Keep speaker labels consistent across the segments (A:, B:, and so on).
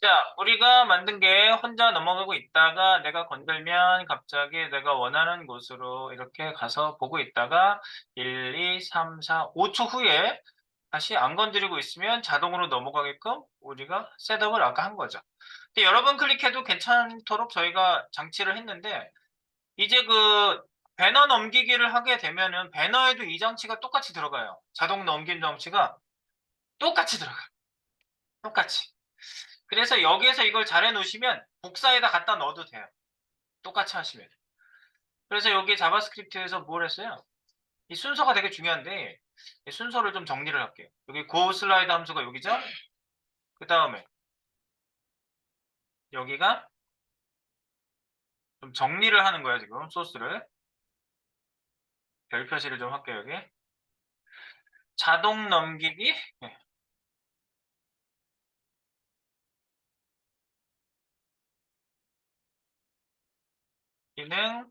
A: 자, 우리가 만든 게 혼자 넘어가고 있다가 내가 건들면 갑자기 내가 원하는 곳으로 이렇게 가서 보고 있다가 1, 2, 3, 4, 5초 후에 다시 안 건드리고 있으면 자동으로 넘어가게끔 우리가 셋업을 아까 한 거죠. 근데 여러 번 클릭해도 괜찮도록 저희가 장치를 했는데 이제 그 배너 넘기기를 하게 되면은 배너에도 이 장치가 똑같이 들어가요. 자동 넘김 장치가 똑같이 들어가요. 똑같이. 그래서 여기에서 이걸 잘 해놓으시면 복사에다 갖다 넣어도 돼요. 똑같이 하시면. 그래서 여기 자바스크립트에서 뭘 했어요? 이 순서가 되게 중요한데 이 순서를 좀 정리를 할게요. 여기 go 슬라이드 함수가 여기죠? 그 다음에 여기가 좀 정리를 하는 거야 지금 소스를. 별 표시를 좀 할게요 여기. 자동 넘기기. 네. 기능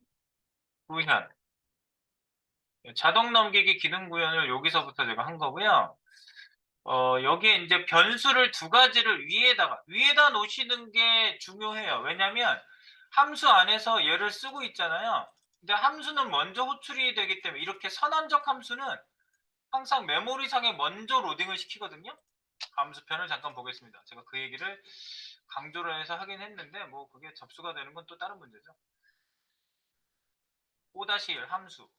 A: 구현. 자동 넘기기 기능 구현을 여기서부터 제가 한 거고요. 여기에 이제 변수를 두 가지를 위에다 놓으시는 게 중요해요. 왜냐면 함수 안에서 얘를 쓰고 있잖아요. 근데 함수는 먼저 호출이 되기 때문에 이렇게 선언적 함수는 항상 메모리상에 먼저 로딩을 시키거든요. 함수편을 잠깐 보겠습니다. 제가 그 얘기를 강조를 해서 하긴 했는데 뭐 그게 접수가 되는 건 또 다른 문제죠. 5-1 함수.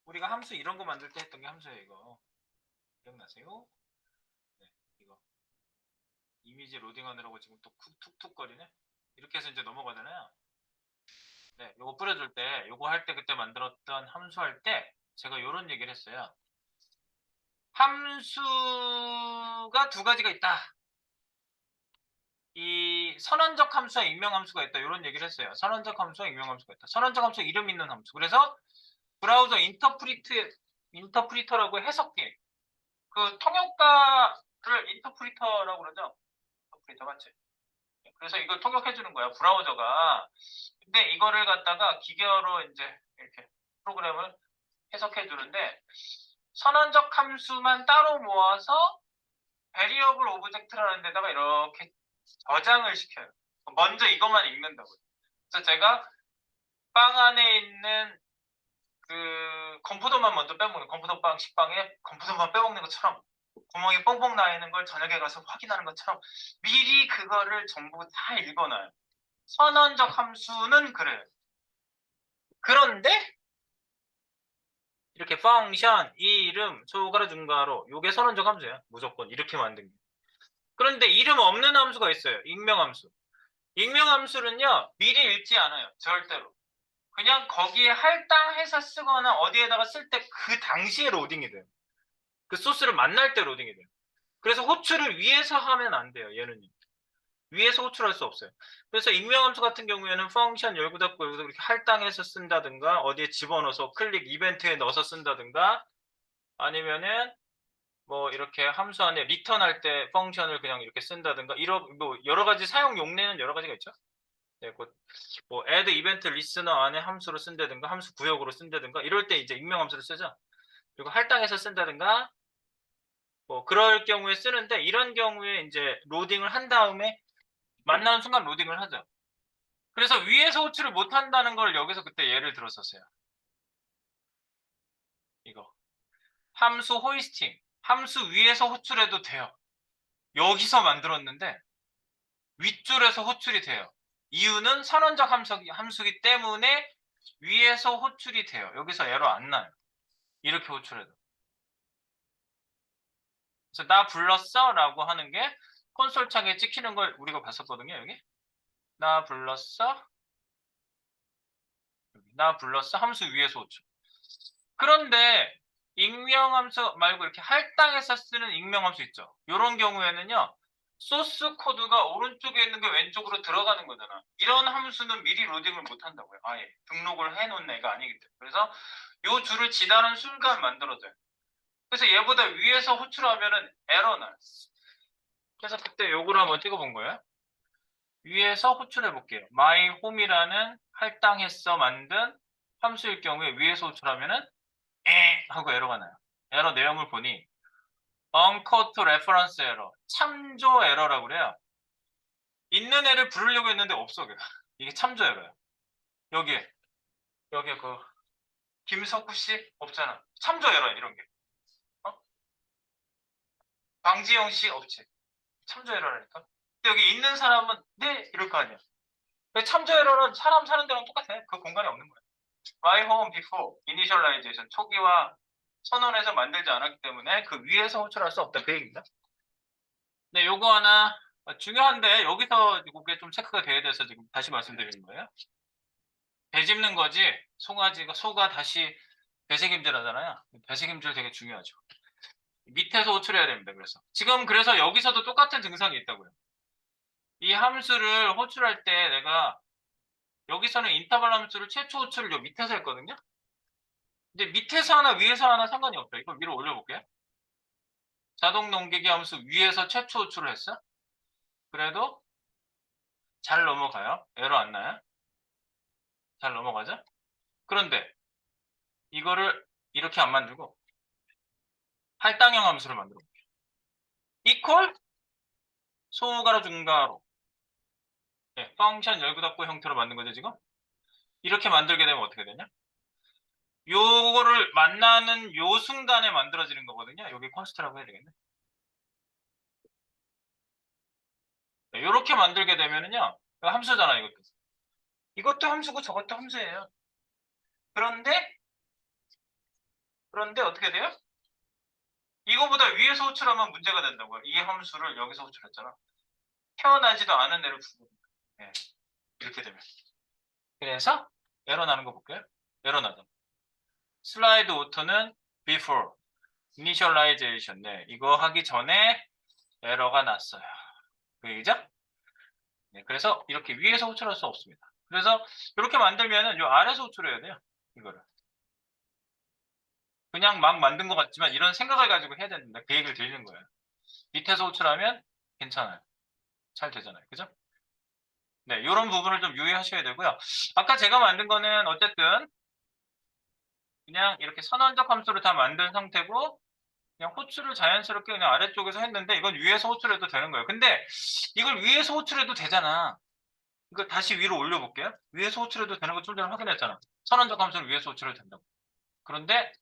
A: 우리가 함수 이런 거 만들 때 했던 게 함수예요, 이거. 기억나세요? 네, 이거. 이미지 로딩하느라고 지금 또 툭툭거리네. 이렇게 해서 이제 넘어가잖아요. 네, 요거 뿌려줄 때, 요거 할 때 그때 만들었던 함수 할 때 제가 요런 얘기를 했어요. 함수가 두 가지가 있다. 이 선언적 함수와 익명 함수가 있다. 요런 얘기를 했어요. 선언적 함수와 익명 함수가 있다. 선언적 함수 이름 있는 함수. 그래서 브라우저 인터프리터라고 해석해. 그 통역가를 인터프리터라고 그러죠. 인터프리터 맞지? 그래서 이걸 통역해 주는 거야, 브라우저가. 근데 이거를 갖다가 기계어로 이제 이렇게 프로그램을 해석해 주는데 선언적 함수만 따로 모아서 베리어블 오브젝트라는 데다가 이렇게 저장을 시켜요. 먼저 이것만 읽는다고요. 그래서 제가 빵 안에 있는 그 컴포도만 먼저 빼먹는 컴포도빵 식빵에 컴포도만 빼먹는 것처럼 구멍이 뻥뻥 나 있는 걸 저녁에 가서 확인하는 것처럼 미리 그거를 전부 다 읽어놔요. 선언적 함수는 그래요. 그런데 이렇게 펑션, 이름, 초가로 중괄호 요게 선언적 함수예요. 무조건 이렇게 만든 게. 그런데 이름 없는 함수가 있어요. 익명함수. 익명함수는요. 미리 읽지 않아요. 절대로. 그냥 거기에 할당해서 쓰거나 어디에다가 쓸 때 그 당시에 로딩이 돼요. 그 소스를 만날 때 로딩이 돼요. 그래서 호출을 위에서 하면 안 돼요. 얘는. 위에서 호출할 수 없어요. 그래서 익명함수 같은 경우에는 펑션 열고 닫고 이렇게 할당해서 쓴다든가 어디에 집어넣어서 클릭 이벤트에 넣어서 쓴다든가 아니면은 뭐 이렇게 함수 안에 리턴할 때 펑션을 그냥 이렇게 쓴다든가 이런 뭐 여러 가지 사용 용례는 여러 가지가 있죠. 네, 뭐 add 이벤트 리스너 안에 함수로 쓴다든가 함수 구역으로 쓴다든가 이럴 때 이제 익명함수를 쓰죠. 그리고 할당해서 쓴다든가 뭐 그럴 경우에 쓰는데 이런 경우에 이제 로딩을 한 다음에 만나는 순간 로딩을 하죠. 그래서 위에서 호출을 못 한다는 걸 여기서 그때 예를 들었었어요. 이거 함수 호이스팅 함수 위에서 호출해도 돼요. 여기서 만들었는데 윗줄에서 호출이 돼요. 이유는 선언적 함수기 때문에 위에서 호출이 돼요. 여기서 에러 안 나요. 이렇게 호출해도. 그래서 나 불렀어? 라고 하는 게 콘솔 창에 찍히는 걸 우리가 봤었거든요. 여기. 나 불렀어? 나 불렀어? 함수 위에서 호출. 그런데 익명함수 말고 이렇게 할당해서 쓰는 익명함수 있죠. 이런 경우에는요. 소스 코드가 오른쪽에 있는 게 왼쪽으로 들어가는 거잖아. 이런 함수는 미리 로딩을 못 한다고요. 아예 등록을 해놓은 애가 아니기 때문에. 그래서 요 줄을 지나는 순간 만들어져요. 그래서 얘보다 위에서 호출하면은 에러 나요. 그래서 그때 요걸 한번 찍어본 거예요. 위에서 호출해 볼게요. my home이라는 할당해서 만든 함수일 경우에 위에서 호출하면은 에 하고 에러가 나요. 에러 내용을 보니 unquote reference error, 참조 에러라고 그래요. 있는 애를 부르려고 했는데 없어, 걔가. 이게 참조 에러야. 여기에 그 김석구 씨 없잖아. 참조 에러야, 이런 게. 어? 방지영 씨 없지. 참조 에러라니까. 근데 여기 있는 사람은 네 이럴 거 아니야. 근데 참조 에러는 사람 사는 데랑 똑같아. 그 공간이 없는 거야. My home before initialization 초기화 선언해서 만들지 않았기 때문에 그 위에서 호출할 수 없다 그 얘기입니다. 네, 요거 하나 중요한데 여기서 이게 좀 체크가 돼야 돼서 지금 다시 말씀드리는 거예요. 배집는 거지 소가 다시 배색임질 하잖아요. 배색임질 되게 중요하죠. 밑에서 호출해야 됩니다. 그래서 여기서도 똑같은 증상이 있다고요. 이 함수를 호출할 때 내가 여기서는 인터벌 함수를 최초 호출을 요 밑에서 했거든요. 근데 밑에서 하나 위에서 하나 상관이 없죠. 이걸 위로 올려볼게요. 자동 넘기기 함수 위에서 최초 호출을 했어. 그래도 잘 넘어가요. 에러 안 나요. 잘 넘어가죠. 그런데 이거를 이렇게 안 만들고 할당형 함수를 만들어 볼게요. equal 소가로 중가로 네, 펑션 열고 닫고 형태로 만든 거죠 지금. 이렇게 만들게 되면 어떻게 되냐? 요거를 만나는 요 순간에 만들어지는 거거든요. 여기 컨스트라고 해야 되겠네. 네, 요렇게 만들게 되면은요. 이거 함수잖아 이것도. 이것도 함수고 저것도 함수예요. 그런데 어떻게 돼요? 이거보다 위에서 호출하면 문제가 된다고요. 이 함수를 여기서 호출했잖아. 태어나지도 않은 애를 부르는 거예요. 네, 이렇게 되면. 그래서 에러 나는 거 볼게요. 에러 나죠. 슬라이드 오토는 before initialization. 네, 이거 하기 전에 에러가 났어요. 그 얘기죠? 네, 그래서 이렇게 위에서 호출할 수 없습니다. 그래서 이렇게 만들면은 요 아래에서 호출해야 돼요. 이거를. 그냥 막 만든 것 같지만 이런 생각을 가지고 해야 된다. 그 얘기를 드리는 거예요. 밑에서 호출하면 괜찮아요. 잘 되잖아요. 그죠? 네, 이런 부분을 좀 유의하셔야 되고요. 아까 제가 만든 거는 어쨌든 그냥 이렇게 선언적 함수를 다 만든 상태고 그냥 호출을 자연스럽게 그냥 아래쪽에서 했는데 이건 위에서 호출해도 되는 거예요. 근데 이걸 위에서 호출해도 되잖아. 이거 다시 위로 올려볼게요. 위에서 호출해도 되는 거 좀 전에 확인했잖아. 선언적 함수를 위에서 호출해도 된다고. 그런데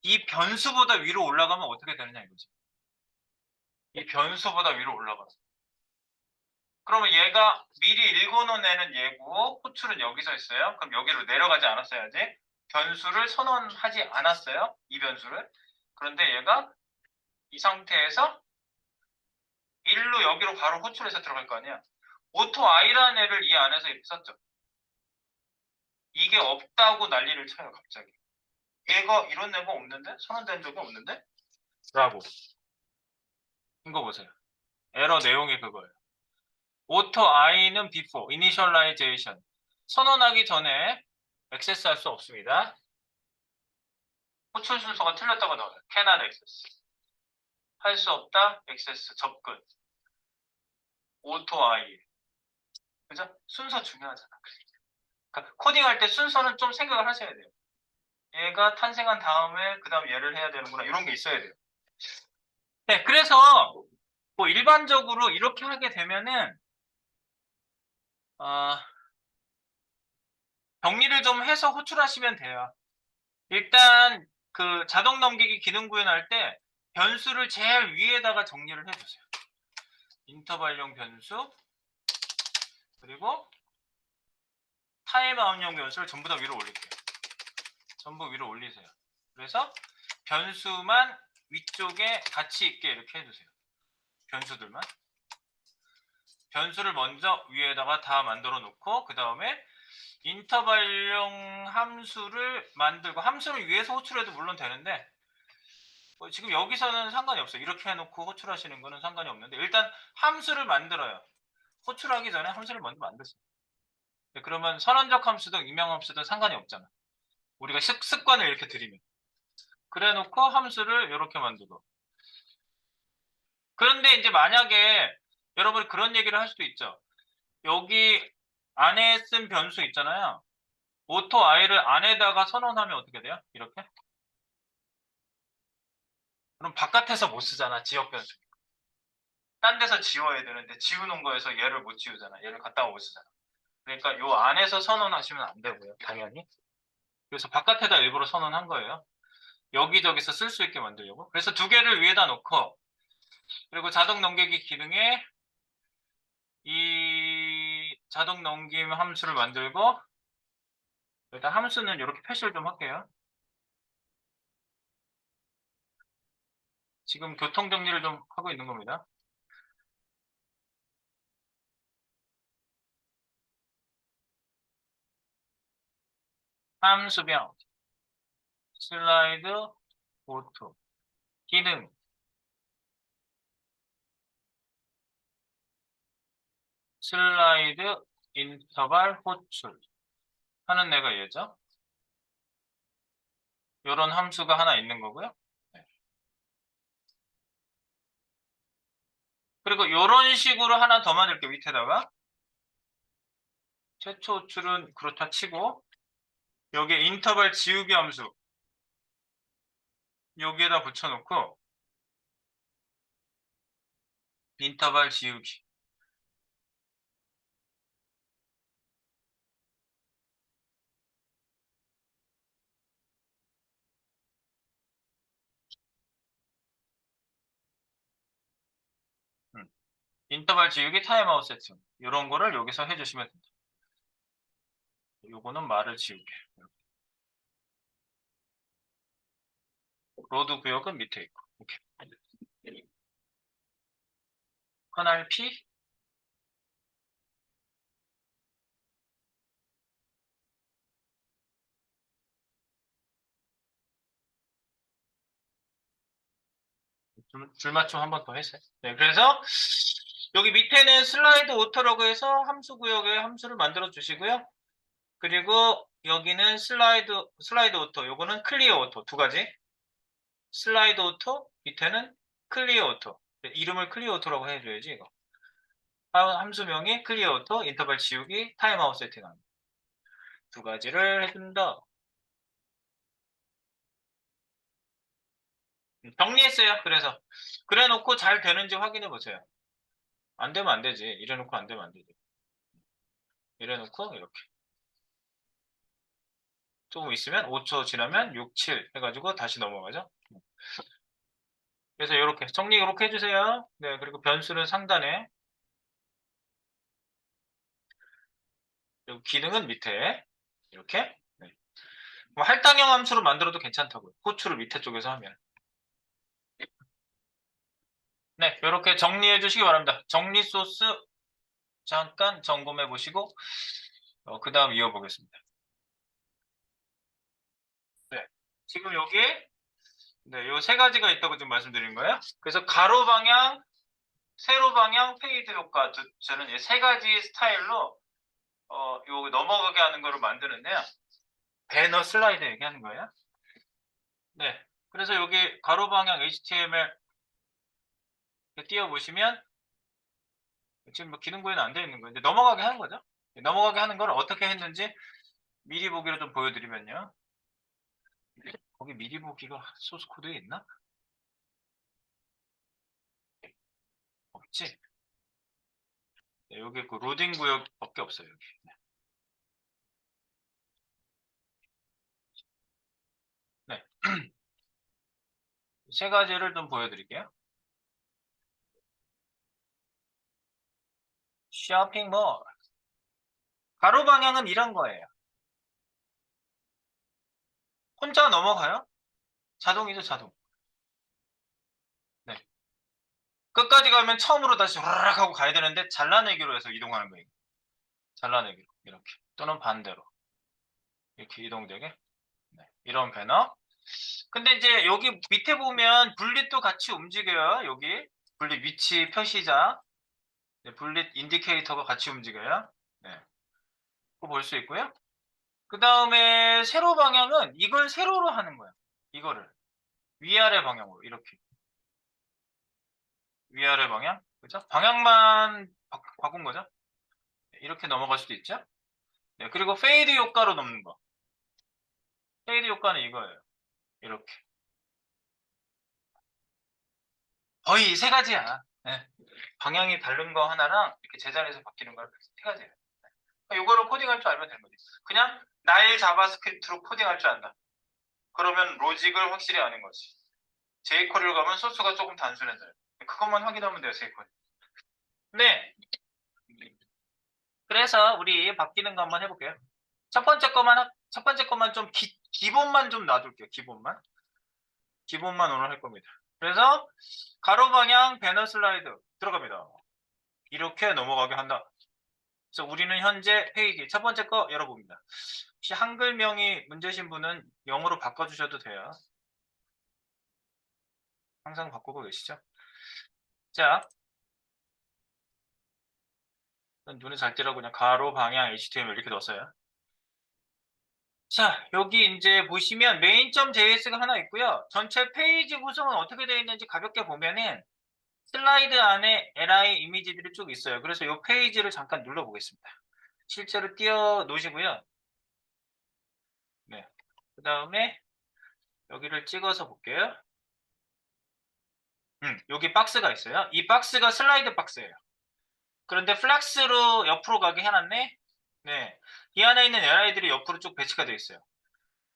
A: 이 변수보다 위로 올라가면 어떻게 되느냐 이거지. 이 변수보다 위로 올라가서. 그러면 얘가 미리 읽어놓은 애는 얘고 호출은 여기서 있어요. 그럼 여기로 내려가지 않았어야지. 변수를 선언하지 않았어요. 이 변수를. 그런데 얘가 이 상태에서 1로 여기로 바로 호출해서 들어갈 거 아니야. 오토 i라는 애를 이 안에서 이렇게 썼죠. 이게 없다고 난리를 쳐요, 갑자기. 얘가 이런 애가 없는데? 선언된 적이 없는데? 라고. 이거 보세요. 에러 내용이 그거예요. 오토 i는 before, initialization. 선언하기 전에 액세스할 수 없습니다. 호출 순서가 틀렸다고 나와요. cannot access. 할 수 없다, 액세스, 접근. 오토 i. 그죠? 순서 중요하잖아. 그러니까 코딩할 때 순서는 좀 생각을 하셔야 돼요. 얘가 탄생한 다음에 그 다음 얘를 해야 되는구나. 이런 게 있어야 돼요. 네, 그래서 뭐 일반적으로 이렇게 하게 되면은 정리를 좀 해서 호출하시면 돼요. 일단 그 자동 넘기기 기능 구현할 때 변수를 제일 위에다가 정리를 해주세요. 인터벌용 변수 그리고 타임아웃용 변수를 전부 다 위로 올릴게요. 전부 위로 올리세요. 그래서 변수만 위쪽에 같이 있게 이렇게 해주세요. 변수들만. 변수를 먼저 위에다가 다 만들어 놓고 그 다음에 인터벌용 함수를 만들고 함수를 위에서 호출해도 물론 되는데 지금 여기서는 상관이 없어요. 이렇게 해놓고 호출하시는 거는 상관이 없는데 일단 함수를 만들어요. 호출하기 전에 함수를 먼저 만드세요. 그러면 선언적 함수든 익명함수든 상관이 없잖아. 우리가 습관을 이렇게 들이면. 그래 놓고 함수를 이렇게 만들고. 그런데 이제 만약에 여러분이 그런 얘기를 할 수도 있죠. 여기 안에 쓴 변수 있잖아요. 오토 i를 안에다가 선언하면 어떻게 돼요? 이렇게? 그럼 바깥에서 못 쓰잖아. 지역 변수. 딴 데서 지워야 되는데 지우는 거에서 얘를 못 지우잖아. 얘를 갖다가 못 쓰잖아. 그러니까 요 안에서 선언하시면 안 되고요. 당연히. 그래서 바깥에다 일부러 선언한 거예요. 여기저기서 쓸 수 있게 만들려고. 그래서 두 개를 위에다 놓고 그리고 자동 넘기기 기능에 이 자동 넘김 함수를 만들고 일단 함수는 이렇게 표시를 좀 할게요. 지금 교통 정리를 좀 하고 있는 겁니다. 함수명 슬라이드 오토 기능 슬라이드 인터벌 호출 하는 애가 얘죠. 이런 함수가 하나 있는 거고요. 네. 그리고 이런 식으로 하나 더 만들게요. 밑에다가 최초 호출은 그렇다 치고 여기에 인터벌 지우기 함수 여기에다 붙여놓고 인터벌 지우기 인터벌 지우기 타임아웃 세팅 이런 거를 여기서 해주시면 됩니다. 요거는 말을 지우게 로드 구역은 밑에 있고 이렇게 커널 P 줄맞춤 한 번 더 했어요. 네, 그래서 여기 밑에는 슬라이드 오토라고 해서 함수 구역에 함수를 만들어 주시고요. 그리고 여기는 슬라이드 오토, 요거는 클리어 오토 두 가지. 슬라이드 오토, 밑에는 클리어 오토. 이름을 클리어 오토라고 해줘야지 이거. 함수명이 클리어 오토, 인터벌 지우기, 타임아웃 세팅하는 두 가지를 해준다. 정리했어요. 그래서 그래 놓고 잘 되는지 확인해 보세요. 안 되면 안 되지. 이래 놓고 안 되면 안 되지. 이래 놓고 이렇게 조금 있으면 5초 지나면 6, 7 해가지고 다시 넘어가죠. 그래서 이렇게 정리 이렇게 해주세요. 네, 그리고 변수는 상단에 그리고 기능은 밑에 이렇게 네. 뭐 할당형 함수로 만들어도 괜찮다고요. 호출을 밑에 쪽에서 하면 네, 이렇게 정리해 주시기 바랍니다. 정리 소스 잠깐 점검해 보시고 그 다음 이어보겠습니다. 네, 지금 여기에 네, 요 세 가지가 있다고 지금 말씀드린 거예요. 그래서 가로 방향, 세로 방향, 페이드 효과 저는 이 세 가지 스타일로 요 넘어가게 하는 거를 만드는데요. 배너 슬라이드 얘기하는 거예요. 네, 그래서 여기 가로 방향 HTML 띄워 보시면 지금 뭐 기능 구현은 안 되어 있는 거예요. 넘어가게 하는 거죠. 넘어가게 하는 걸 어떻게 했는지 미리 보기로 좀 보여드리면요. 거기 미리 보기가 소스 코드에 있나? 없지. 네, 여기 그 로딩 구역밖에 없어요. 여기. 네. 세 가지를 좀 보여드릴게요. 쇼핑몰. 가로 방향은 이런 거예요. 혼자 넘어가요? 자동이죠, 자동. 네. 끝까지 가면 처음으로 다시 후라락 하고 가야 되는데 잘라내기로 해서 이동하는 거예요. 잘라내기로. 이렇게. 또는 반대로. 이렇게 이동되게. 네. 이런 배너. 근데 이제 여기 밑에 보면 분릿도 같이 움직여요. 여기. 분릿 위치 표시자. 네, 분릿 인디케이터가 같이 움직여요. 네. 그거 볼 수 있고요. 그 다음에 세로 방향은 이걸 세로로 하는 거예요. 이거를. 위아래 방향으로. 이렇게. 위아래 방향. 그죠? 방향만 바꾼 거죠? 네, 이렇게 넘어갈 수도 있죠? 네, 그리고 페이드 효과로 넘는 거. 페이드 효과는 이거예요. 이렇게. 거의 세 가지야. 네. 방향이 다른 거 하나랑 이렇게 제자리에서 바뀌는 걸 해야 돼요. 이거를 코딩할 줄 알면 되는 거지. 그냥 날 자바스크립트로 코딩할 줄 안다. 그러면 로직을 확실히 아는 거지. jQuery로 가면 소스가 조금 단순해져요. 그것만 확인하면 돼요, jQuery. 네. 그래서 우리 바뀌는 거 한번 해볼게요. 첫 번째 것만 좀 기본만 좀 놔둘게요. 기본만 오늘 할 겁니다. 그래서 가로 방향 배너 슬라이드 들어갑니다. 이렇게 넘어가게 한다. 그래서 우리는 현재 페이지 첫 번째 거 열어봅니다. 혹시 한글명이 문제신 분은 영어로 바꿔주셔도 돼요. 항상 바꾸고 계시죠? 자, 눈에 잘 띄라고 그냥 가로 방향 HTML 이렇게 넣었어요. 자, 여기 이제 보시면 main.js가 하나 있고요. 전체 페이지 구성은 어떻게 되어 있는지 가볍게 보면은 슬라이드 안에 li 이미지들이 쭉 있어요. 그래서 이 페이지를 잠깐 눌러보겠습니다. 실제로 띄워 놓으시고요. 네. 그 다음에 여기를 찍어서 볼게요. 여기 박스가 있어요. 이 박스가 슬라이드 박스예요. 그런데 플렉스로 옆으로 가게 해놨네. 네. 이 안에 있는 li들이 옆으로 쭉 배치가 되어 있어요.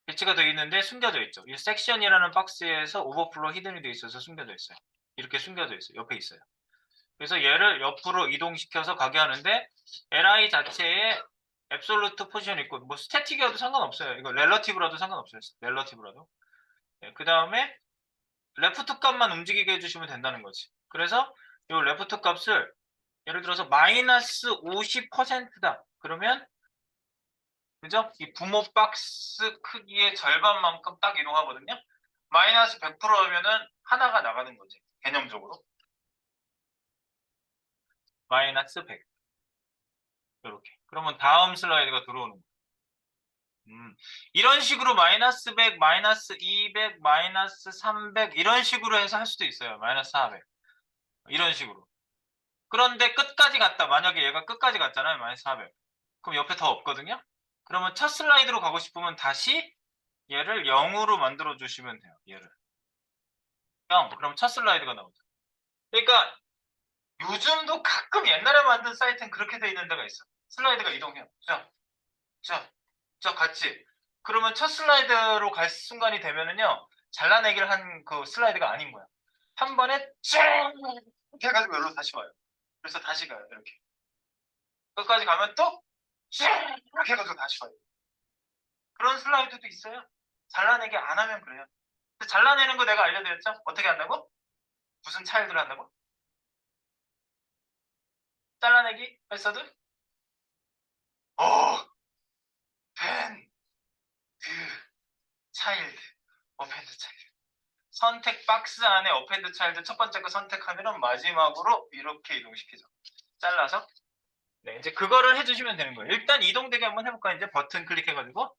A: 배치가 되어 있는데 숨겨져 있죠. 이 섹션이라는 박스에서 오버플로 히든이 되어 있어서 숨겨져 있어요. 이렇게 숨겨져 있어요. 옆에 있어요. 그래서 얘를 옆으로 이동시켜서 가게 하는데 li 자체에 앱솔루트 포지션이 있고 뭐 스태틱이어도 상관없어요. 이거 렐러티브라도 상관없어요. 렐러티브라도. 네, 그 다음에 레프트 값만 움직이게 해주시면 된다는 거지. 그래서 이 레프트 값을 예를 들어서 마이너스 50%다. 그러면 그죠? 이 부모 박스 크기의 절반만큼 딱 이동하거든요. 마이너스 100%하면은 하나가 나가는 거지. 개념적으로. 마이너스 100. 이렇게. 그러면 다음 슬라이드가 들어오는 거예요. 이런 식으로 마이너스 100, 마이너스 200, 마이너스 300 이런 식으로 해서 할 수도 있어요. 마이너스 400. 이런 식으로. 그런데 끝까지 갔다. 만약에 얘가 끝까지 갔잖아요. 마이너스 400. 그럼 옆에 더 없거든요. 그러면 첫 슬라이드로 가고 싶으면 다시 얘를 0으로 만들어 주시면 돼요. 얘를. 0. 그럼 첫 슬라이드가 나오죠. 그러니까 요즘도 가끔 옛날에 만든 사이트는 그렇게 돼 있는 데가 있어. 슬라이드가 이동해요. 자, 자, 자, 같이. 그러면 첫 슬라이드로 갈 순간이 되면은요, 잘라내기를 한 그 슬라이드가 아닌 거야. 한 번에 쫙 이렇게 해가지고 여기로 다시 와요. 그래서 다시 가요. 이렇게. 끝까지 가면 또 쫙 이렇게 해가지고 다시 와요. 그런 슬라이드도 있어요. 잘라내기 안 하면 그래요. 근데 잘라내는 거 내가 알려드렸죠? 어떻게 한다고? 무슨 차일드를 한다고? 잘라내기 메서드? 어, 펜, 그, 차일드, 어펜드 차일드. 선택 박스 안에 어펜드 차일드 첫 번째 거 선택하면 마지막으로 이렇게 이동시키죠. 잘라서. 네, 이제 그거를 해주시면 되는 거예요. 일단 이동되게 한번 해볼까요? 이제 버튼 클릭해가지고.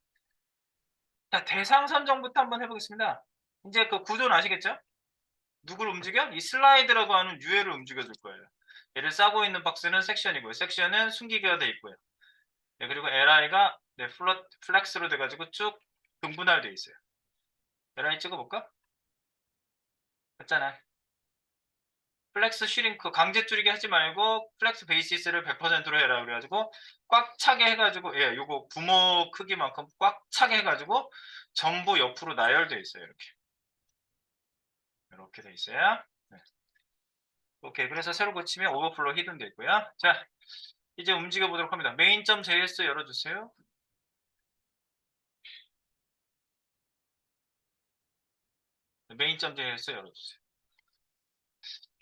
A: 자, 대상 선정부터 한번 해보겠습니다. 이제 그 구조는 아시겠죠? 누구를 움직여? 이 슬라이드라고 하는 UL을 움직여줄 거예요. 얘를 싸고 있는 박스는 섹션이고요. 섹션은 숨기기가 돼 있고요. 네, 그리고 LI가 네, 플렉스로 돼가지고 쭉 분할되어 있어요. LI 찍어볼까? 맞잖아. 플렉스 슈링크 강제 줄이기 하지 말고 플렉스 베이시스를 100%로 해라 그래가지고 꽉 차게 해가지고 예, 요거 부모 크기만큼 꽉 차게 해가지고 전부 옆으로 나열되어 있어요. 이렇게 돼 있어요. 네. 오케이. 그래서 새로 고치면 오버플로 히든 돼 있고요. 자, 이제 움직여 보도록 합니다. main.js 열어주세요. main.js 열어주세요.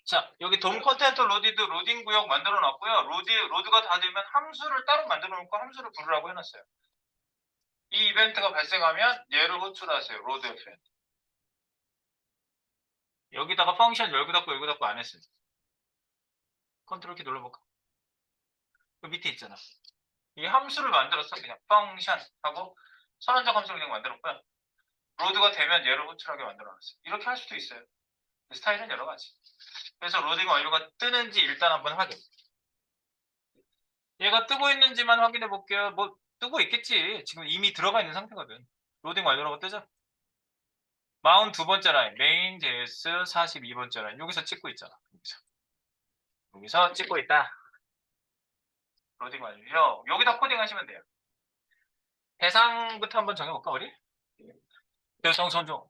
A: 자, 여기 돔 컨텐트 로디드 로딩 구역 만들어 놨고요. 로드가 다 되면 함수를 따로 만들어 놓고 함수를 부르라고 해놨어요. 이 이벤트가 발생하면 얘를 호출하세요. 로드 FN. 여기다가 펑션 열고 닫고 안 했어요. 컨트롤 키 눌러볼까? 그 밑에 있잖아. 이 함수를 만들었어. 그냥 펑션 하고 선언적 함수를 그냥 만들었고요. 로드가 되면 얘를 호출하게 만들어놨어요. 이렇게 할 수도 있어요. 스타일은 여러 가지. 그래서 로딩 완료가 뜨는지 일단 한번 확인. 얘가 뜨고 있는지만 확인해 볼게요. 뭐 뜨고 있겠지. 지금 이미 들어가 있는 상태거든. 로딩 완료라고 뜨죠? 42번째 라인, main.js 42번째 라인. 여기서 찍고 있잖아. 여기서. 여기서 찍고 있다. 로딩 완료. 여기다 코딩 하시면 돼요. 대상부터 한번 정해볼까, 우리? 대상 선정.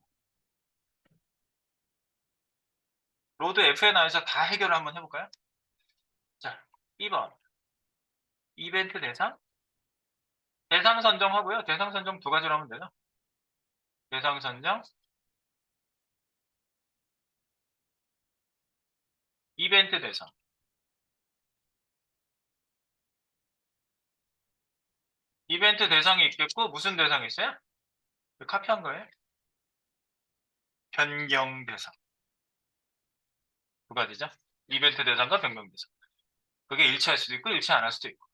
A: 로드 FNI에서 다 해결을 한번 해볼까요? 자, 2번. 이벤트 대상. 대상 선정하고요. 대상 선정 두 가지로 하면 되죠. 대상 선정, 이벤트 대상. 이벤트 대상이 있겠고, 무슨 대상이 있어요? 카피한 거예요. 변경 대상. 두 가지죠. 이벤트 대상과 변경 대상. 그게 일치할 수도 있고, 일치 안 할 수도 있고.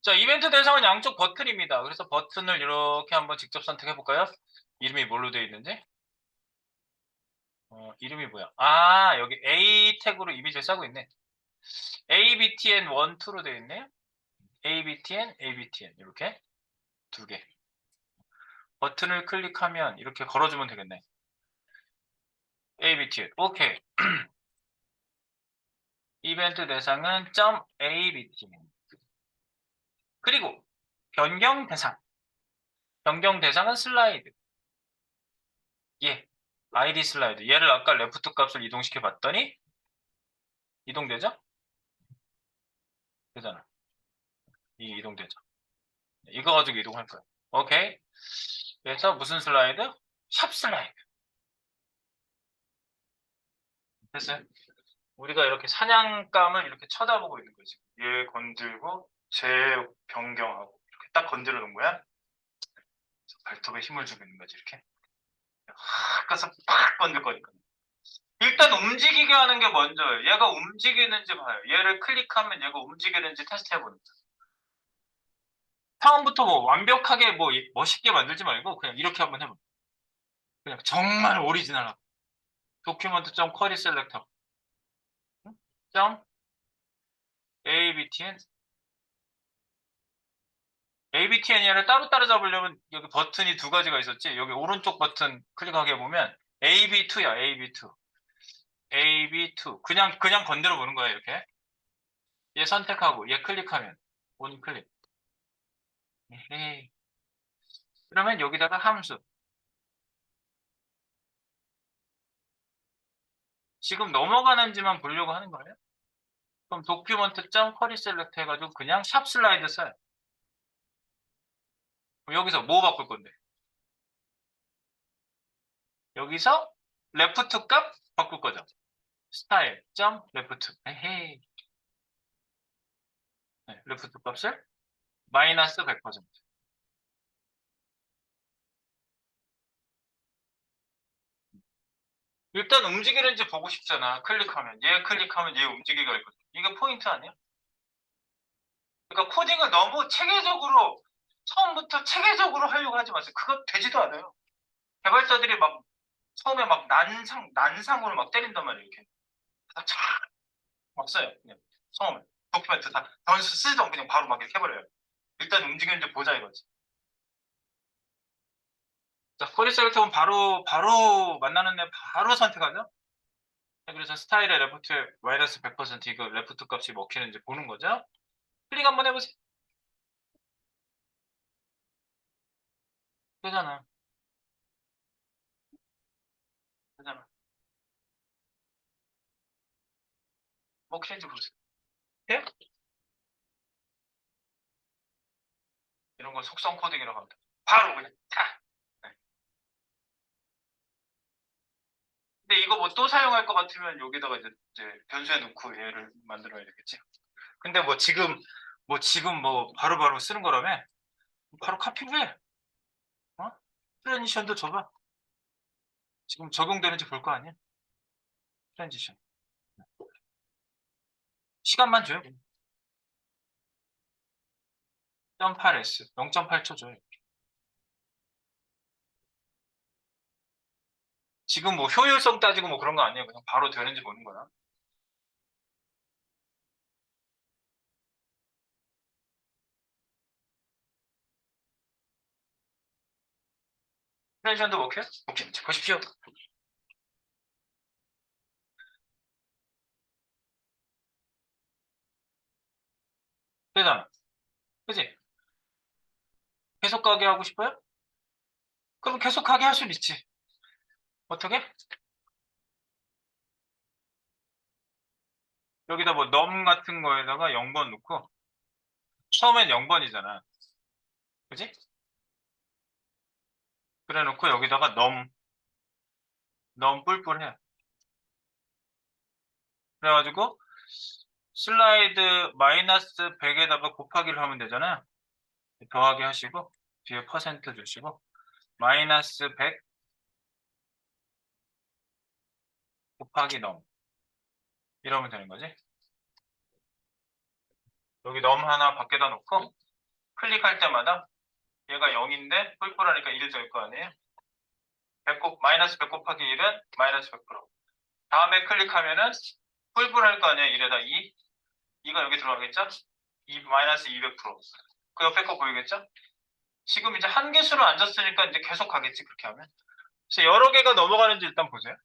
A: 자, 이벤트 대상은 양쪽 버튼입니다. 그래서 버튼을 이렇게 한번 직접 선택해 볼까요? 이름이 뭘로 되어 있는지? 이름이 뭐야? 아, 여기 A 태그로 이미지를 싸고 있네. ABTN 1, 2로 되어 있네요. ABTN, ABTN 이렇게 두 개. 버튼을 클릭하면 이렇게 걸어주면 되겠네. ABTN, 오케이. 이벤트 대상은 .abtn. 그리고 변경 대상. 변경 대상은 슬라이드. 예, ID 슬라이드. 얘를 아까 레프트 값을 이동시켜 봤더니 이동되죠? 되잖아. 이 이동되죠. 이거 가지고 이동할 거야. 오케이. 그래서 무슨 슬라이드? 샵 슬라이드. 됐어요? 우리가 이렇게 사냥감을 이렇게 쳐다보고 있는 거지. 얘 건들고 쟤 변경하고 이렇게 딱 건드려 놓은 거야. 발톱에 힘을 주고 있는 거지 이렇게. 확 가서 팍 건들 거니까. 일단 움직이게 하는 게 먼저예요. 얘가 움직이는지 봐요. 얘를 클릭하면 얘가 움직이는지 테스트 해보는 거예요. 처음부터 뭐 완벽하게 뭐 멋있게 만들지 말고 그냥 이렇게 한번 해보세요. 그냥 정말 오리지널하고 document.query selector .abtn ABTN을 따로따로 잡으려면 여기 버튼이 두 가지가 있었지. 여기 오른쪽 버튼 클릭하게 보면 AB2야, AB2. AB2. 그냥 건드려 보는 거야, 이렇게. 얘 선택하고, 얘 클릭하면. 온 클릭. 에헤이. 그러면 여기다가 함수. 지금 넘어가는지만 보려고 하는 거예요. 그럼 document.query select 해가지고 그냥 샵 슬라이드 써요. 그럼 여기서 뭐 바꿀 건데? 여기서 레프트 값 바꿀 거죠. 스타일, 레프트. 에헤이. 네, 레프트 값을 마이너스 100%. 일단 움직이는지 보고 싶잖아. 클릭하면. 얘 클릭하면 얘 움직이가 있거든. 이게 포인트 아니야? 그러니까 코딩을 너무 체계적으로, 처음부터 체계적으로 하려고 하지 마세요. 그거 되지도 않아요. 개발자들이 막, 처음에 막 난상으로 막 때린단 말이에요. 이렇게. 막 써요. 그냥. 처음에. 도큐멘트 다, 변수 쓰던 그냥 바로 막 이렇게 해버려요. 일단 움직이는지 보자 이거지. 자, 코디 셀렉터는 바로 만나는 애 바로 선택하죠? 그래서 스타일의 레프트 마이너스 100% 이거 레프트 값이 먹히는지 보는 거죠? 클릭 한번 해보세요. 되잖아. 되잖아. 먹히는지 보세요. 돼? 이런 걸 속성 코딩이라고 합니다. 바로 그냥 탁! 네. 근데 이거 뭐 또 사용할 것 같으면 여기다가 이제 변수에 넣고 얘를 만들어야 되겠지. 근데 뭐 지금 바로바로 쓰는 거라며 바로 카피해. 어? 트랜지션도 줘봐. 지금 적용되는지 볼 거 아니야? 트랜지션. 시간만 줘요. 0.8S, 0.8초 줘요. 지금 뭐 효율성 따지고 뭐 그런 거 아니에요. 그냥 바로 되는지 보는 거야. 트랜지션도 먹혀요? 오케이. 자, 보십시오. 되잖아. 그지? 계속 가게 하고 싶어요? 그럼 계속 가게 할 수는 있지. 어떻게? 여기다 뭐 넘 같은 거에다가 0번 넣고 처음엔 0번이잖아. 그지? 그래 놓고 여기다가 넘 뿔뿔 해. 그래가지고 슬라이드 마이너스 100에다가 곱하기를 하면 되잖아요. 더하기 하시고 뒤에 퍼센트 주시고 마이너스 100 곱하기 넘 이러면 되는 거지. 여기 넘 하나 밖에다 놓고 클릭할 때마다 얘가 0인데 뿔뿔하니까 1 될 거 아니에요. 100 마이너스 100 곱하기 1은 마이너스 100%. 다음에 클릭하면은 뿔뿔할 거 아니에요. 1에다 2. 2가 여기 들어가겠죠? 2 마이너스 200%. 그 옆에 거 보이겠죠? 지금 이제 한 개수로 앉았으니까 이제 계속 가겠지, 그렇게 하면. 그래서 여러 개가 넘어가는지 일단 보세요.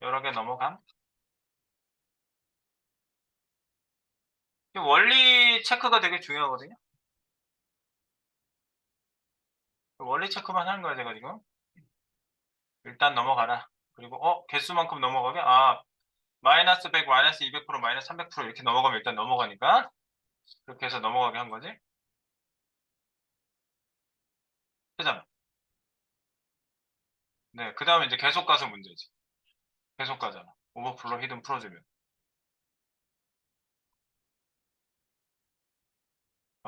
A: 여러 개 넘어감. 이 원리 체크가 되게 중요하거든요. 원리 체크만 하는 거야, 제가 지금. 일단 넘어가라. 그리고, 개수만큼 넘어가게? 마이너스 100, 마이너스 200%, 마이너스 300% 이렇게 넘어가면 일단 넘어가니까. 그렇게 해서 넘어가게 한 거지. 그잖아. 네, 그 다음에 이제 계속 가서 문제지. 계속 가잖아. 오버플로 히든 풀어주면.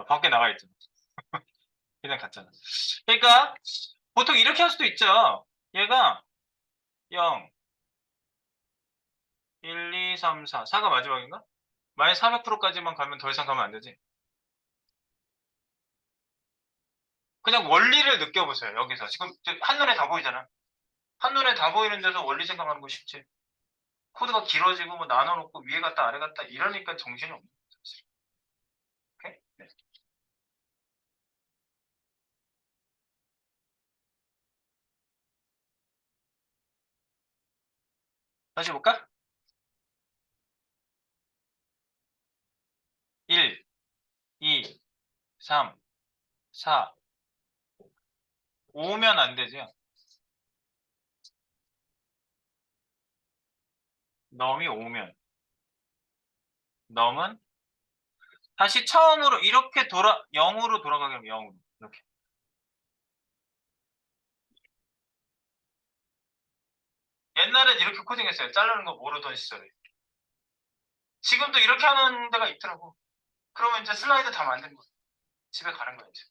A: 밖에 나가 있잖아. 그냥 갔잖아. 그러니까 보통 이렇게 할 수도 있죠. 얘가 0, 1, 2, 3, 4. 4가 마지막인가? 마이너스 400%까지만 가면 더 이상 가면 안 되지. 그냥 원리를 느껴보세요. 여기서. 지금 한눈에 다 보이잖아. 한눈에 다 보이는 데서 원리 생각하는 거 쉽지. 코드가 길어지고 뭐 나눠놓고 위에 갔다 아래 갔다 이러니까 정신이 없는 거죠. 사실. 오케이? 네. 다시 볼까? 1, 2, 3, 4. 5면 안 되죠. 넘이 5면. 넘은 다시 처음으로 이렇게 0으로 돌아가게 하면 0으로. 이렇게. 옛날엔 이렇게 코딩했어요. 자르는 거 모르던 시절에. 지금도 이렇게 하는 데가 있더라고. 그러면 이제 슬라이드 다 만든 거. 집에 가는 거야, 이제.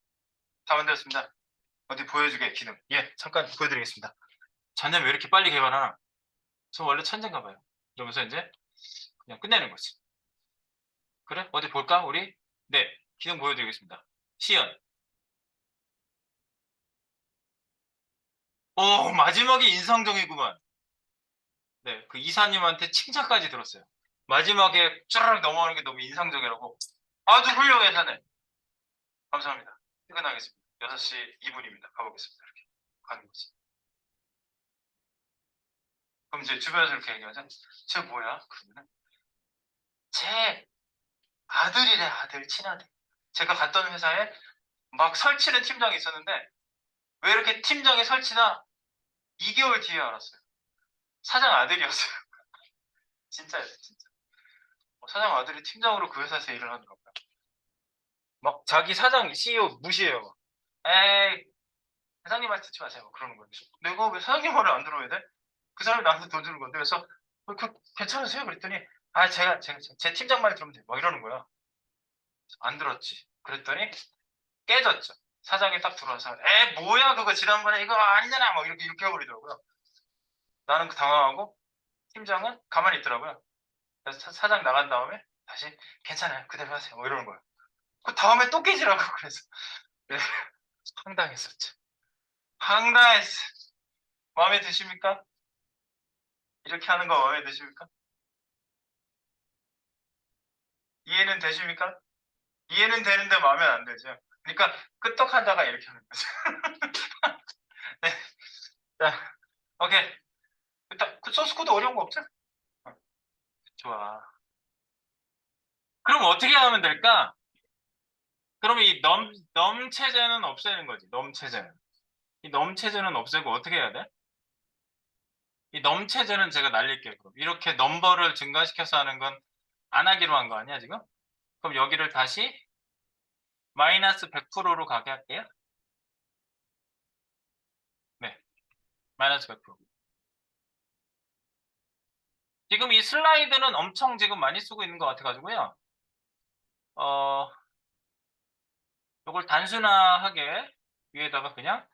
A: 다 만들었습니다. 어디 보여주게, 기능. 예, 잠깐 보여드리겠습니다. 자네 왜 이렇게 빨리 개발하나? 저 원래 천재인가 봐요. 이러면서 이제 그냥 끝내는 거지. 그래? 어디 볼까, 우리? 네, 기능 보여드리겠습니다. 시연. 마지막에 인상적이구만. 네, 그 이사님한테 칭찬까지 들었어요. 마지막에 쭈르륵 넘어가는 게 너무 인상적이라고. 아주 훌륭해, 자네. 감사합니다. 퇴근하겠습니다. 6시 2분입니다. 가보겠습니다. 이렇게 가는 거지. 그럼 이제 주변에서 이렇게 얘기하자. 쟤 뭐야? 그러면은 쟤 아들이래, 아들, 친아들. 제가 갔던 회사에 막 설치는 팀장이 있었는데 왜 이렇게 팀장이 설치나 2개월 뒤에 알았어요. 사장 아들이었어요. 진짜였어요, 진짜. 사장 아들이 팀장으로 그 회사에서 일을 하더라고요. 막 자기 사장, CEO 무시해요. 에이, 사장님 말 듣지 마세요. 막 그러는 거예요. 내가 왜 사장님 말을 안 들어야 돼? 그 사람이 나한테 돈 주는 건데. 그래서 괜찮으세요? 그랬더니 제가 제 팀장 말 들으면 돼요. 막 이러는 거야. 안 들었지. 그랬더니 깨졌죠. 사장이 딱 들어와서 뭐야 그거 지난번에 이거 아니잖아 막 이렇게 해버리더라고요. 나는 그 당황하고 팀장은 가만히 있더라고요. 그래서 사장 나간 다음에 다시 괜찮아요 그대로 하세요 뭐 이러는 거예요. 그 다음에 또 깨지라고 그래서 네, 황당했었죠. 황당했어. 마음에 드십니까? 이렇게 하는 거 마음에 드십니까? 이해는 되십니까? 이해는 되는데 마음에 안 들죠? 그러니까 끄떡하다가 이렇게 하는 거죠. 네. 자, 오케이. 일단 그 소스 코드 어려운 거 없죠? 어, 좋아. 그럼 어떻게 하면 될까? 그러면 이 넘 체제는 없애는 거지. 넘 체제는. 이 넘 체제는 없애고 어떻게 해야 돼? 이 넘 체제는 제가 날릴게요. 그럼 이렇게 넘버를 증가시켜서 하는 건 안 하기로 한 거 아니야, 지금? 그럼 여기를 다시 마이너스 100%로 가게 할게요. 네, 마이너스 100%. 지금 이 슬라이드는 엄청 지금 많이 쓰고 있는 것 같아가지고요. 이걸 단순화하게 위에다가 그냥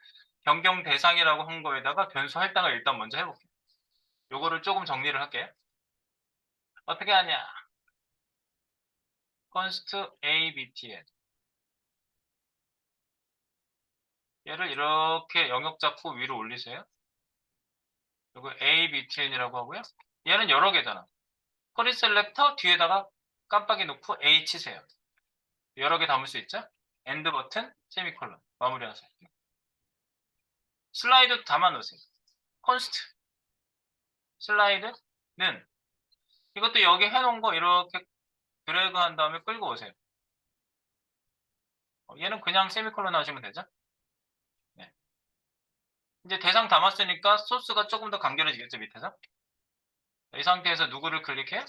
A: 변경 대상이라고 한 거에다가 변수 할당을 일단 먼저 해볼게요. 요거를 조금 정리를 할게요. 어떻게 하냐? const abtn 얘를 이렇게 영역 잡고 위로 올리세요. 요거 abtn이라고 하고요. 얘는 여러 개잖아. 커리 셀렉터 뒤에다가 깜빡이 놓고 A 치세요. 여러 개 담을 수 있죠? 엔드 버튼, 세미콜론 마무리하세요. 슬라이드 담아 놓으세요. const 슬라이드는 이것도 여기 해놓은 거 이렇게 드래그 한 다음에 끌고 오세요. 얘는 그냥 세미콜론 하시면 되죠? 네. 이제 대상 담았으니까 소스가 조금 더 간결해지겠죠, 밑에서? 이 상태에서 누구를 클릭해?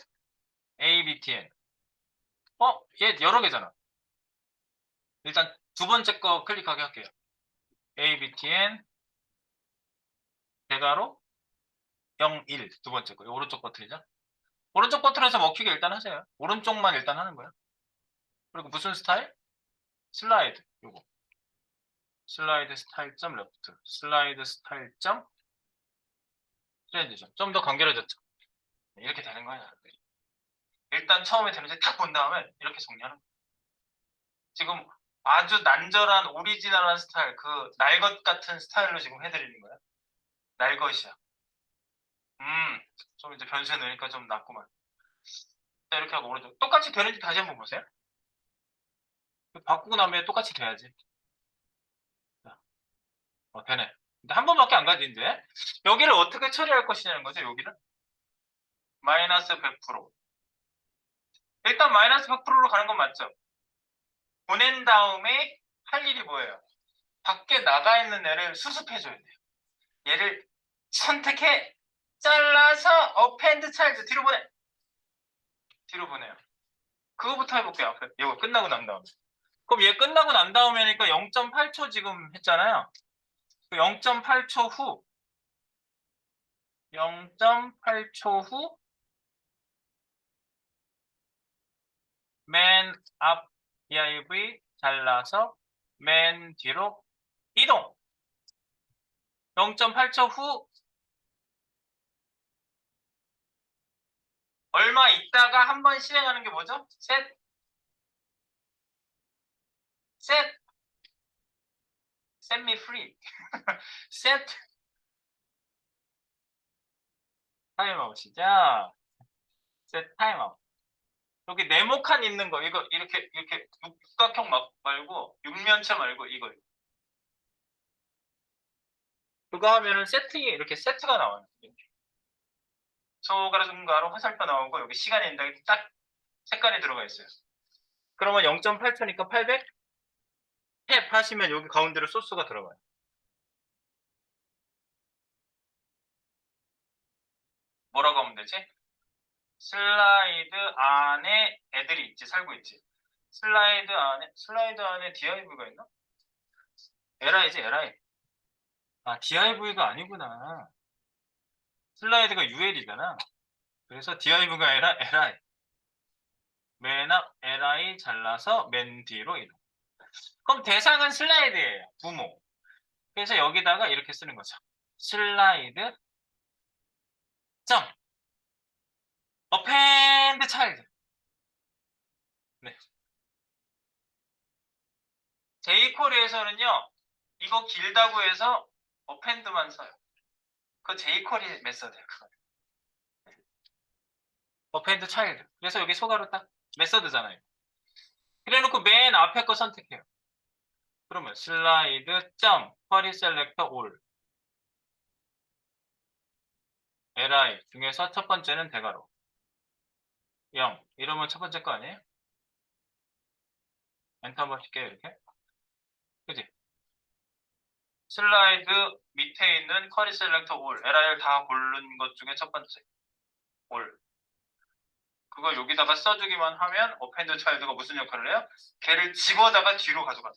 A: ABTN. 얘 여러 개잖아. 일단 두 번째 거 클릭하게 할게요. ABTN 대괄호 01. 두 번째 거. 오른쪽 버튼이죠? 오른쪽 버튼에서 먹히게 일단 하세요. 오른쪽만 일단 하는 거야. 그리고 무슨 스타일? 슬라이드. 요거. 슬라이드 스타일 점 레프트. 슬라이드 스타일 점 트랜지션. 좀 더 간결해졌죠? 이렇게 되는 거야. 일단 처음에 데미지 탁 본 다음에 이렇게 정리하는 거야. 지금 아주 난절한 오리지널한 스타일, 그 날것 같은 스타일로 지금 해드리는 거야. 날것이야. 좀 이제 변수에 넣으니까 좀 낫구만. 자, 이렇게 하고 오른쪽. 똑같이 되는지 다시 한번 보세요. 바꾸고 나면 똑같이 돼야지. 자, 되네. 근데 한 번밖에 안 가지, 이제. 여기를 어떻게 처리할 것이냐는 거죠, 여기를. 마이너스 100%. 일단 마이너스 100%로 가는 건 맞죠? 보낸 다음에 할 일이 뭐예요? 밖에 나가 있는 애를 수습해줘야 돼요. 얘를 선택해 잘라서 어펜드 차일드 뒤로 보내. 뒤로 보내요. 그거부터 해볼게요. 앞에. 이거 끝나고 난 다음에. 그럼 얘 끝나고 난 다음에니까 0.8초 지금 했잖아요. 0.8초 후 0.8초 후 맨 앞 div 잘라서 맨 뒤로 이동. 0.8초 후 얼마 있다가 한번 실행하는 게 뭐죠? set me free. set 타임아웃이죠. set 타임아웃. 여기 네모칸 있는 거 이거 이렇게 육각형 말고 육면체 말고 이거 그거 하면은 세팅이 이렇게 세트가 나와요. 초가루 중가로 화살표 나오고 여기 시간이 있는데 딱 색깔이 들어가 있어요. 그러면 0.8초니까 800 탭 하시면 여기 가운데로 소스가 들어가요. 뭐라고 하면 되지? 슬라이드 안에 애들이 있지, 살고 있지. 슬라이드 안에 div가 있나? li지, li. 아, div가 아니구나. 슬라이드가 ul이잖아. 그래서 div가 아니라 li. 맨 앞 li 잘라서 맨 뒤로 이동. 그럼 대상은 슬라이드예요. 부모. 그래서 여기다가 이렇게 쓰는 거죠. 슬라이드 점 append child. 네. jQuery에서는요. 이거 길다고 해서 append만 써요. 그 jQuery 메서드예요. append child. 그래서 여기 소가로 딱 메서드잖아요. 그래놓고 맨 앞에 거 선택해요. 그러면 슬라이드 점 쿼리 셀렉터 올 li 중에서 첫 번째는 대괄호 0 이러면 첫 번째 거 아니에요? 엔터 한번 칠게요. 이렇게 그지? 슬라이드 밑에 있는 쿼리 셀렉터 올 li를 다 고른 것 중에 첫 번째 올 그거 여기다가 써주기만 하면 어펜드 차일드가 무슨 역할을 해요? 걔를 집어다가 뒤로 가져가요.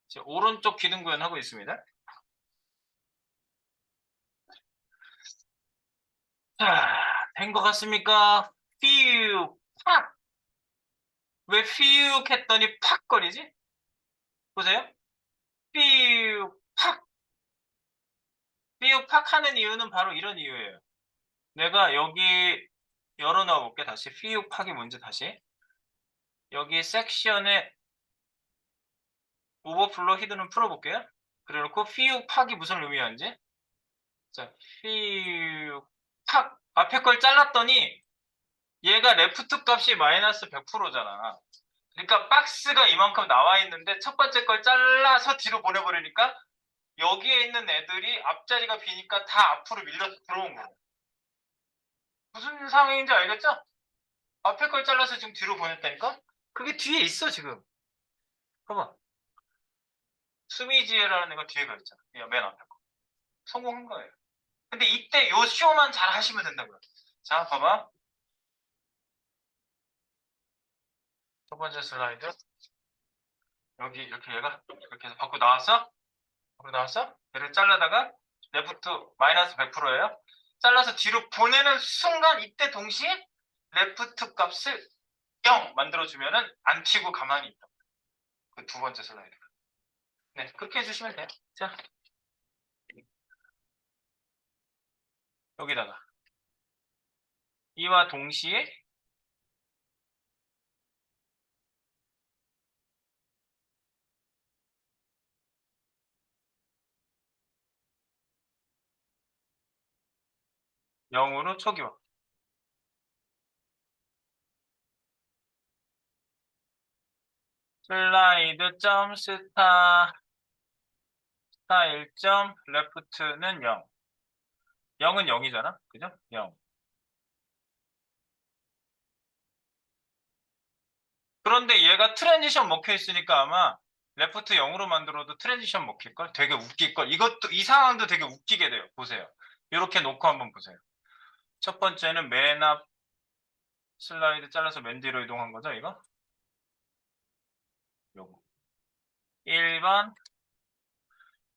A: 지금 오른쪽 기능 구현하고 있습니다. 자, 된 것 같습니까? 퓨, 팍! 왜 퓨 했더니 팍 거리지? 보세요. 퓨, 팍! 퓨, 팍 하는 이유는 바로 이런 이유예요. 내가 여기 열어놔 볼게. 다시 퓨, 팍이 뭔지 다시. 여기 섹션에 오버플로 히드는 풀어볼게요. 그래놓고 퓨, 팍이 무슨 의미인지. 자, 퓨, 팍! 앞에 걸 잘랐더니 얘가 레프트 값이 마이너스 100%잖아. 그러니까 박스가 이만큼 나와 있는데 첫 번째 걸 잘라서 뒤로 보내버리니까 여기에 있는 애들이 앞자리가 비니까 다 앞으로 밀려서 들어온 거야. 무슨 상황인지 알겠죠? 앞에 걸 잘라서 지금 뒤로 보냈다니까? 그게 뒤에 있어 지금. 봐봐. 수미지혜라는 애가 뒤에가 있잖아. 맨 앞에 거. 성공한 거예요. 근데 이때 요 쇼만 잘 하시면 된다고요. 자, 봐봐. 첫 번째 슬라이드. 여기 이렇게 얘가 이렇게 해서 밖으로 나왔어? 밖으로 나왔어? 얘를 잘라다가 레프트 마이너스 100%예요. 잘라서 뒤로 보내는 순간 이때 동시에 레프트 값을 0 만들어주면은 안 튀고 가만히 있다. 그 두 번째 슬라이드. 네, 그렇게 해주시면 돼요. 자, 여기다가 이와 동시에 0으로 초기화. 슬라이드 점 스타일 점 레프트는 0. 0은 0이잖아. 그죠? 0. 그런데 얘가 트랜지션 먹혀 있으니까 아마 레프트 0으로 만들어도 트랜지션 먹힐걸? 되게 웃길걸? 이것도, 이 상황도 되게 웃기게 돼요. 보세요. 이렇게 놓고 한번 보세요. 첫 번째는 맨 앞 슬라이드 잘라서 맨 뒤로 이동한 거죠, 이거? 요거. 1번,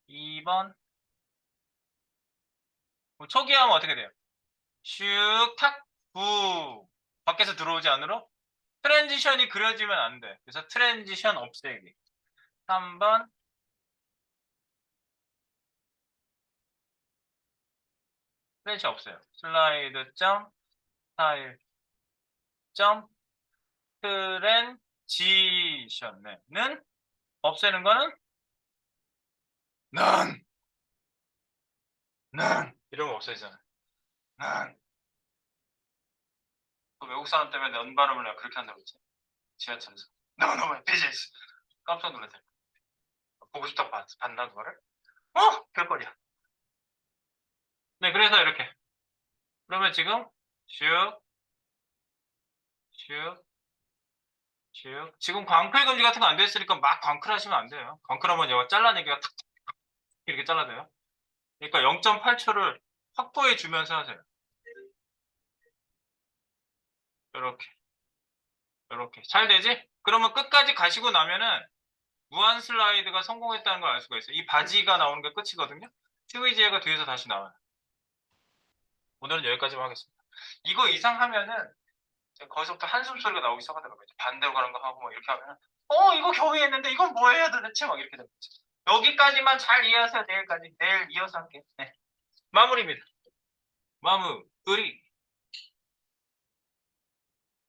A: 2번. 초기화하면 어떻게 돼요? 슉, 탁, 부. 밖에서 들어오지 않으러? 트랜지션이 그려지면 안 돼. 그래서 트랜지션 없애기. 3번, 트랜지션 없어요. 슬라이드 점, 스타일 점, 트랜지션은 없애는 거는 none, none 이러면 없어지잖아. none. 그 외국 사람 때문에 넌 발음을 내가 그렇게 한다고 했지. 지하철에서. No, no, my business. 깜짝 놀랐다. 보고 싶다고 봤나 그거를? 별거리야. 네, 그래서 이렇게. 그러면 지금 슉, 슉, 슉. 지금 광클 금지 같은 거 안 됐으니까 막 광클 하시면 안 돼요. 광클하면 얘가 잘라내기가 탁 이렇게 잘라져요. 그러니까 0.8초를 확보해 주면서 하세요. 이렇게, 이렇게. 잘 되지? 그러면 끝까지 가시고 나면은 무한 슬라이드가 성공했다는 걸 알 수가 있어요. 이 바지가 나오는 게 끝이거든요. 트위지가 뒤에서 다시 나와요. 오늘은 여기까지만 하겠습니다. 이거 이상 하면은 거기서부터 한숨 소리가 나오기 시작하더라고요. 반대로 가는 거 하고 막 이렇게 하면 이거 겨우 했는데 이건 뭐예요 도대체 막 이렇게 됩니다. 여기까지만 잘 이해하세요. 내일까지. 내일 이어서 할게요. 네. 마무리입니다. 마무리.